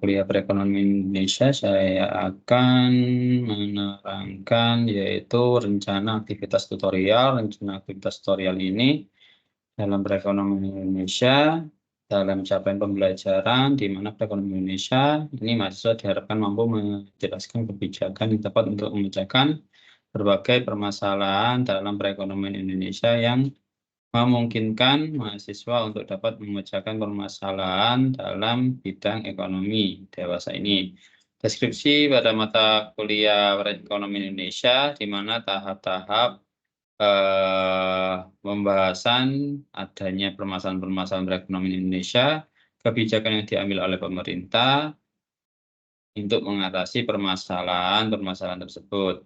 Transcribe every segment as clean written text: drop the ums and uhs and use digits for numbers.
kuliah perekonomian Indonesia, saya akan menerangkan yaitu rencana aktivitas tutorial. Rencana aktivitas tutorial ini dalam perekonomian Indonesia, dalam capaian pembelajaran, di mana perekonomian Indonesia ini mahasiswa diharapkan mampu menjelaskan kebijakan yang tepat untuk memecahkan berbagai permasalahan dalam perekonomian Indonesia yang memungkinkan mahasiswa untuk dapat memecahkan permasalahan dalam bidang ekonomi dewasa ini. Deskripsi pada mata kuliah ekonomi Indonesia, di mana tahap-tahap pembahasan adanya permasalahan-permasalahan perekonomian Indonesia, kebijakan yang diambil oleh pemerintah untuk mengatasi permasalahan-permasalahan tersebut.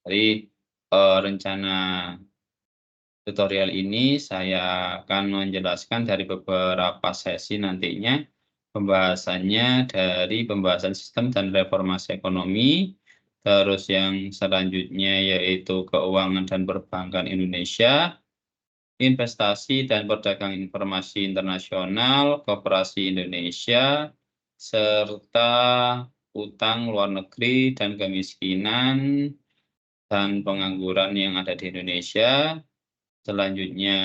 Dari rencana tutorial ini saya akan menjelaskan dari beberapa sesi nantinya pembahasannya dari pembahasan sistem dan reformasi ekonomi, terus yang selanjutnya yaitu keuangan dan perbankan Indonesia, investasi dan perdagangan informasi internasional, koperasi Indonesia, serta utang luar negeri dan kemiskinan dan pengangguran yang ada di Indonesia. Selanjutnya,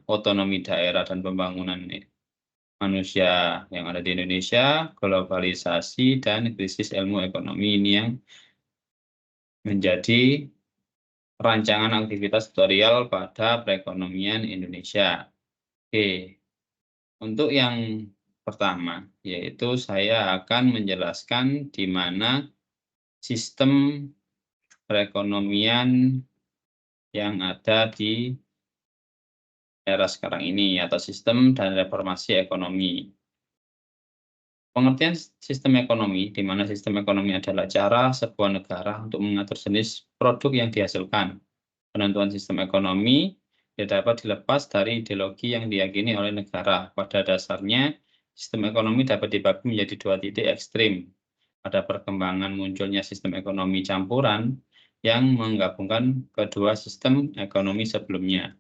otonomi daerah dan pembangunan manusia yang ada di Indonesia, globalisasi, dan krisis ilmu ekonomi ini yang menjadi rancangan aktivitas tutorial pada perekonomian Indonesia. Oke, untuk yang pertama, yaitu saya akan menjelaskan di mana sistem perekonomian yang ada di era sekarang ini atau sistem dan reformasi ekonomi. Pengertian sistem ekonomi, di mana sistem ekonomi adalah cara sebuah negara untuk mengatur jenis produk yang dihasilkan. Penentuan sistem ekonomi dapat dilepas dari ideologi yang diyakini oleh negara. Pada dasarnya, sistem ekonomi dapat dibagi menjadi dua titik ekstrim. Pada perkembangan munculnya sistem ekonomi campuran yang menggabungkan kedua sistem ekonomi sebelumnya.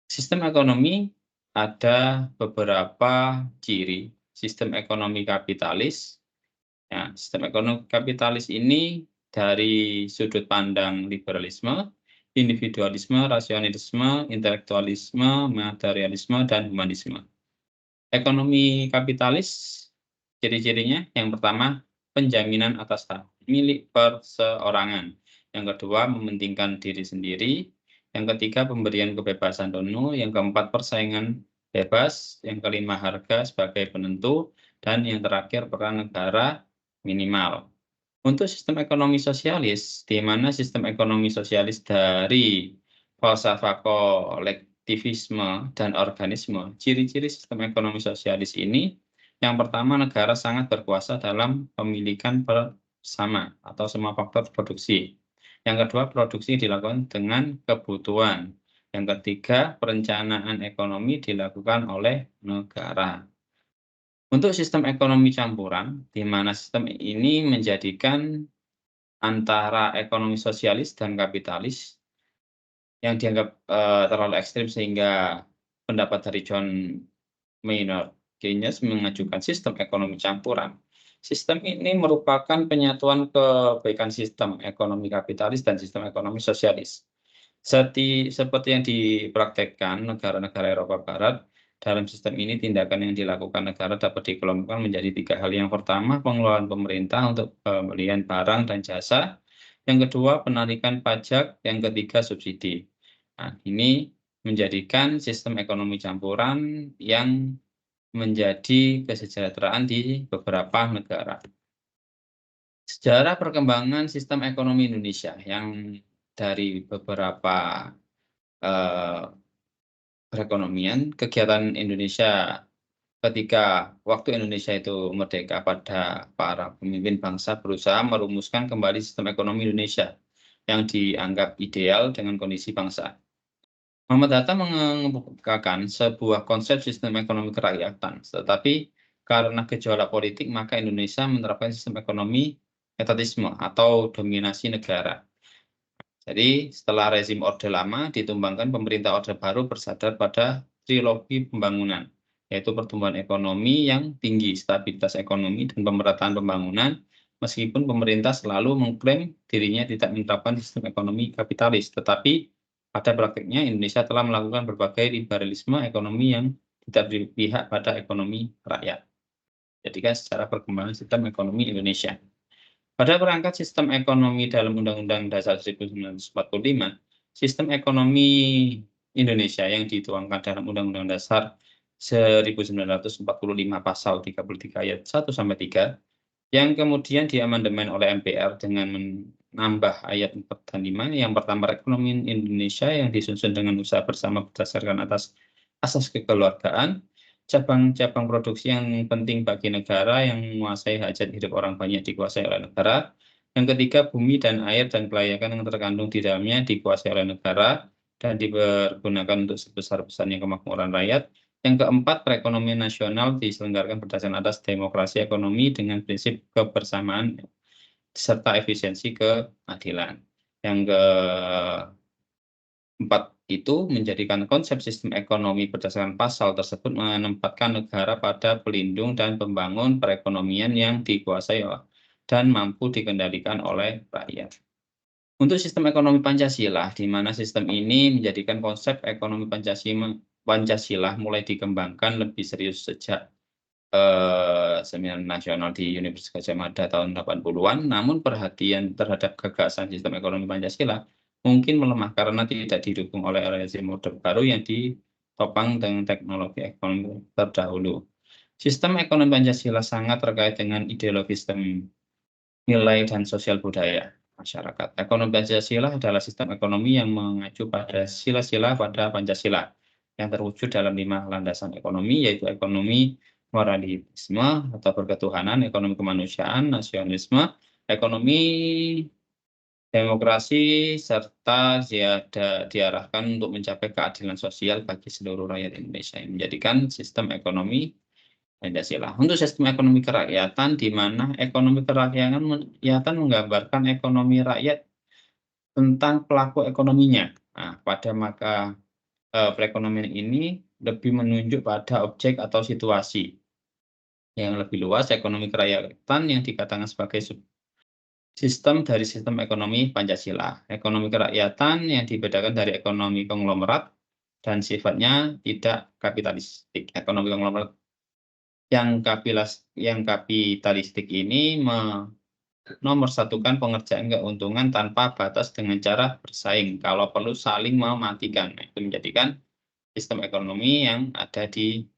Sistem ekonomi ada beberapa ciri. Sistem ekonomi kapitalis. Ya, sistem ekonomi kapitalis ini dari sudut pandang liberalisme, individualisme, rasionalisme, intelektualisme, materialisme, dan humanisme. Ekonomi kapitalis, ciri-cirinya yang pertama, penjaminan atas hak milik perseorangan. Yang kedua, mementingkan diri sendiri. Yang ketiga, pemberian kebebasan penuh. Yang keempat, persaingan bebas. Yang kelima, harga sebagai penentu. Dan yang terakhir, peran negara minimal. Untuk sistem ekonomi sosialis, di mana sistem ekonomi sosialis dari falsafah kolektivisme dan organisme, ciri-ciri sistem ekonomi sosialis ini, yang pertama, negara sangat berkuasa dalam pemilikan bersama atau semua faktor produksi. Yang kedua, produksi dilakukan dengan kebutuhan. Yang ketiga, perencanaan ekonomi dilakukan oleh negara. Untuk sistem ekonomi campuran, di mana sistem ini menjadikan antara ekonomi sosialis dan kapitalis yang dianggap terlalu ekstrim, sehingga pendapat dari John Maynard Keynes mengajukan sistem ekonomi campuran. Sistem ini merupakan penyatuan kebaikan sistem ekonomi kapitalis dan sistem ekonomi sosialis. Seperti yang dipraktekkan negara-negara Eropa Barat, dalam sistem ini tindakan yang dilakukan negara dapat dikelompokkan menjadi tiga hal. Yang pertama, pengeluaran pemerintah untuk pembelian barang dan jasa. Yang kedua, penarikan pajak. Yang ketiga, subsidi. Nah, ini menjadikan sistem ekonomi campuran yang menjadi kesejahteraan di beberapa negara. Sejarah perkembangan sistem ekonomi Indonesia yang dari beberapa perekonomian, kegiatan Indonesia ketika waktu Indonesia itu merdeka, pada para pemimpin bangsa berusaha merumuskan kembali sistem ekonomi Indonesia yang dianggap ideal dengan kondisi bangsa. Muhammad Hatta mengemukakan sebuah konsep sistem ekonomi kerakyatan, tetapi karena gejolak politik, maka Indonesia menerapkan sistem ekonomi etatisme atau dominasi negara. Jadi setelah rezim Orde Lama ditumbangkan, pemerintah Orde Baru bersandar pada trilogi pembangunan. yaitu pertumbuhan ekonomi yang tinggi, stabilitas ekonomi, dan pemerataan pembangunan, meskipun pemerintah selalu mengklaim dirinya tidak menerapkan sistem ekonomi kapitalis, tetapi pada praktiknya Indonesia telah melakukan berbagai liberalisme ekonomi yang tidak berpihak pada ekonomi rakyat. Jadi kan secara perkembangan sistem ekonomi Indonesia. Pada perangkat sistem ekonomi dalam Undang-Undang Dasar 1945, sistem ekonomi Indonesia yang dituangkan dalam Undang-Undang Dasar 1945 pasal 33 ayat 1 sampai 3 yang kemudian diamandemen oleh MPR dengan menambah ayat 4 dan 5 yang pertama ekonomi Indonesia yang disusun dengan usaha bersama berdasarkan atas asas kekeluargaan, cabang-cabang produksi yang penting bagi negara yang menguasai hajat hidup orang banyak dikuasai oleh negara. Yang ketiga, bumi dan air dan kelayakan yang terkandung di dalamnya dikuasai oleh negara dan dipergunakan untuk sebesar-besarnya kemakmuran rakyat. Yang keempat, perekonomian nasional diselenggarakan berdasarkan atas demokrasi ekonomi dengan prinsip kebersamaan serta efisiensi keadilan. Yang keempat itu menjadikan konsep sistem ekonomi berdasarkan pasal tersebut menempatkan negara pada pelindung dan pembangun perekonomian yang dikuasai dan mampu dikendalikan oleh rakyat. Untuk sistem ekonomi Pancasila, di mana sistem ini menjadikan konsep ekonomi Pancasila mulai dikembangkan lebih serius sejak seminar nasional di Universitas Gadjah Mada tahun 80-an, namun perhatian terhadap gagasan sistem ekonomi Pancasila mungkin melemah karena tidak didukung oleh rezim orde baru yang ditopang dengan teknologi ekonomi terdahulu. Sistem ekonomi Pancasila sangat terkait dengan ideologi sistem nilai dan sosial budaya masyarakat. Ekonomi Pancasila adalah sistem ekonomi yang mengacu pada sila-sila pada Pancasila yang terwujud dalam 5 landasan ekonomi, yaitu ekonomi moralisme atau berketuhanan, ekonomi kemanusiaan, nasionalisme, ekonomi demokrasi, serta diarahkan untuk mencapai keadilan sosial bagi seluruh rakyat Indonesia yang menjadikan sistem ekonomi Pancasila. Untuk sistem ekonomi kerakyatan, di mana ekonomi kerakyatan menggambarkan ekonomi rakyat tentang pelaku ekonominya. Nah, pada maka perekonomian ini lebih menunjuk pada objek atau situasi. Yang lebih luas, ekonomi kerakyatan yang dikatakan sebagai sistem dari sistem ekonomi Pancasila. Ekonomi kerakyatan yang dibedakan dari ekonomi konglomerat dan sifatnya tidak kapitalistik. Ekonomi konglomerat yang kapitalistik ini menomorsatukan pengerjaan keuntungan tanpa batas dengan cara bersaing. Kalau perlu saling mematikan. Nah, itu menjadikan sistem ekonomi yang ada di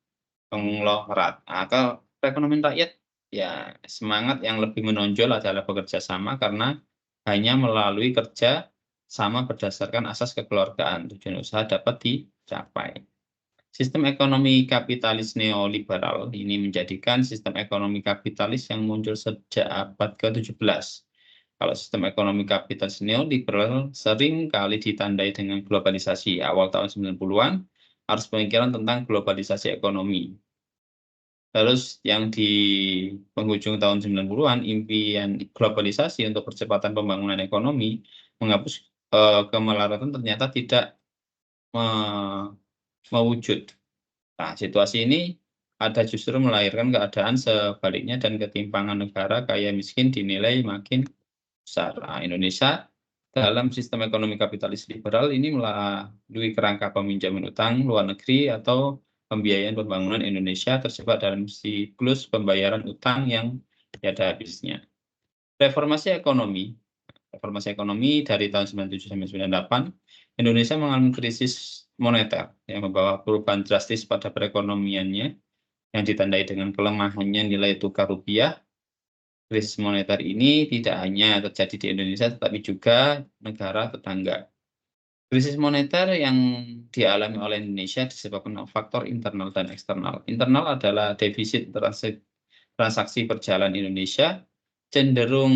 konglomerat. Nah, kalau perekonomian rakyat, ya semangat yang lebih menonjol adalah bekerja sama karena hanya melalui kerja sama berdasarkan asas kekeluargaan tujuan usaha dapat dicapai. Sistem ekonomi kapitalis neoliberal ini menjadikan sistem ekonomi kapitalis yang muncul sejak abad ke-17. Kalau sistem ekonomi kapitalis neoliberal sering kali ditandai dengan globalisasi. Awal tahun 90-an harus pemikiran tentang globalisasi ekonomi. Terus yang di penghujung tahun 90-an, impian globalisasi untuk percepatan pembangunan ekonomi menghapus kemelaratan ternyata tidak mewujud. Nah, situasi ini ada justru melahirkan keadaan sebaliknya dan ketimpangan negara kaya miskin dinilai makin besar. Nah, Indonesia dalam sistem ekonomi kapitalis liberal ini melalui kerangka peminjaman utang luar negeri atau pembiayaan pembangunan Indonesia terjebak dalam siklus pembayaran utang yang tiada habisnya. Reformasi ekonomi dari tahun 97 sampai 98, Indonesia mengalami krisis moneter yang membawa perubahan drastis pada perekonomiannya yang ditandai dengan pelemahannya nilai tukar rupiah. Krisis moneter ini tidak hanya terjadi di Indonesia, tetapi juga negara tetangga. Krisis moneter yang dialami oleh Indonesia disebabkan faktor internal dan eksternal. Internal adalah defisit transaksi berjalan Indonesia cenderung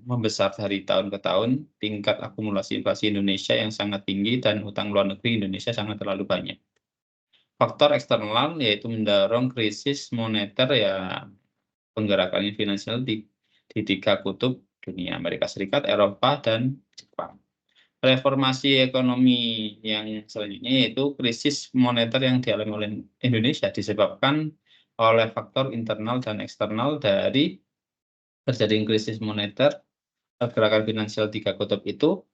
membesar dari tahun ke tahun, tingkat akumulasi inflasi Indonesia yang sangat tinggi dan hutang luar negeri Indonesia sangat terlalu banyak. Faktor eksternal yaitu mendorong krisis moneter ya penggerakan finansial di 3 kutub dunia, Amerika Serikat, Eropa, dan Jepang. reformasi ekonomi yang selanjutnya yaitu krisis moneter yang dialami oleh Indonesia disebabkan oleh faktor internal dan eksternal dari terjadinya krisis moneter. Gerakan finansial tiga kutub itu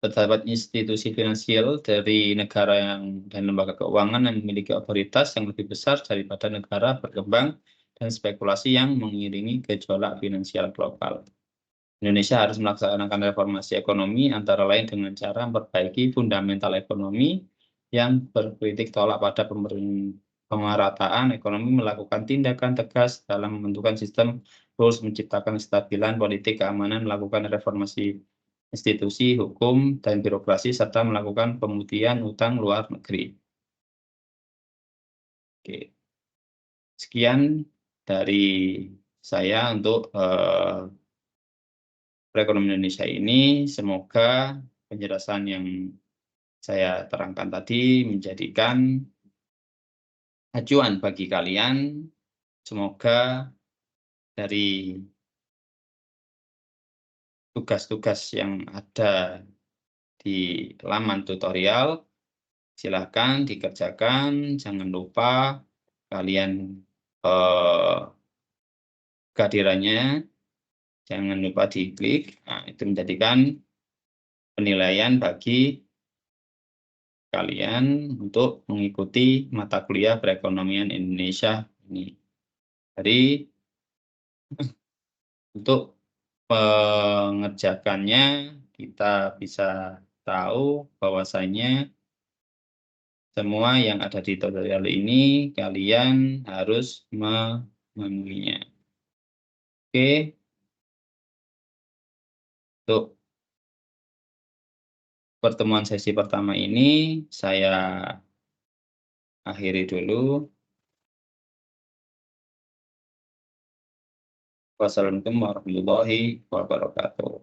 terdapat institusi finansial dari negara dan lembaga keuangan yang memiliki otoritas yang lebih besar daripada negara berkembang dan spekulasi yang mengiringi gejolak finansial global. Indonesia harus melaksanakan reformasi ekonomi antara lain dengan cara memperbaiki fundamental ekonomi yang berkritik tolak pada pemerataan ekonomi, melakukan tindakan tegas dalam membentukkan sistem rules, menciptakan kestabilan politik keamanan, melakukan reformasi institusi, hukum, dan birokrasi, serta melakukan pemutihan utang luar negeri. Oke. Sekian dari saya untuk perekonomian Indonesia ini. Semoga penjelasan yang saya terangkan tadi menjadikan acuan bagi kalian. Semoga dari tugas-tugas yang ada di laman tutorial, silakan dikerjakan. Jangan lupa kalian kehadirannya, jangan lupa diklik. Nah, itu menjadikan penilaian bagi kalian untuk mengikuti mata kuliah perekonomian Indonesia ini. Jadi untuk mengerjakannya kita bisa tahu bahwasanya semua yang ada di tutorial ini kalian harus memenuhinya. Oke, untuk pertemuan sesi pertama ini saya akhiri dulu. Wassalamualaikum warahmatullahi wabarakatuh.